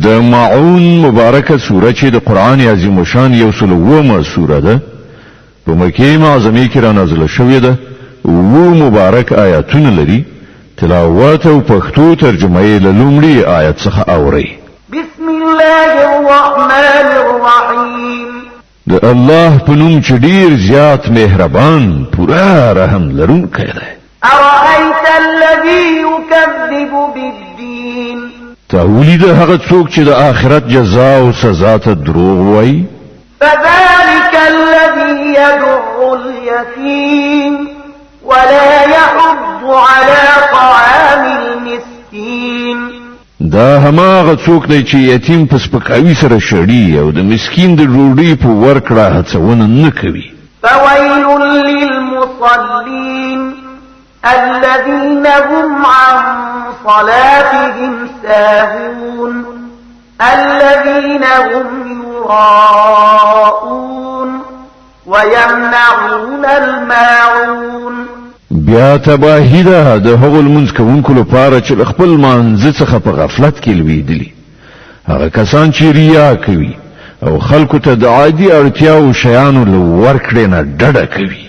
د ماعون مبارکه سوره چې د قران عظیم شان یو سلومه سوره ده په مکه معظمه کې را نازله شوې ده او مبارک آیاتونه لري تلاوت او پښتو ترجمه یې له لومړي آیت څخه اوري بسم الله الرحمن الرحیم د الله په نوم چې ډیر زیات مهربان پورا رحم لرونکی دی أرأيت الذي يكذب بالدين تولید هغه څوک چې د آخرت جزاء او سزا ته دروغ وایي فذلك الذي يدع اليتيم ولا يحض على طعام المسكين دا هماغه څوک دی چې یتیم په سپکاوي سره شړي او د مسکین د ډوډۍ په ورکړه هڅونه نه کوي فويل للمصلين الذين هم عن صلاتهم ساهون الذين هم يراءون ويمنعون الماعون بیا تباهی ده د هغو لمونځ کوونکو لپاره چې خپل مانځ څخه په غفلت کې لویدلي هغه کسان چې ریا کوي او خلکو ته د عادي اړتیاو شیانو له ورکړې نه ډډه کوي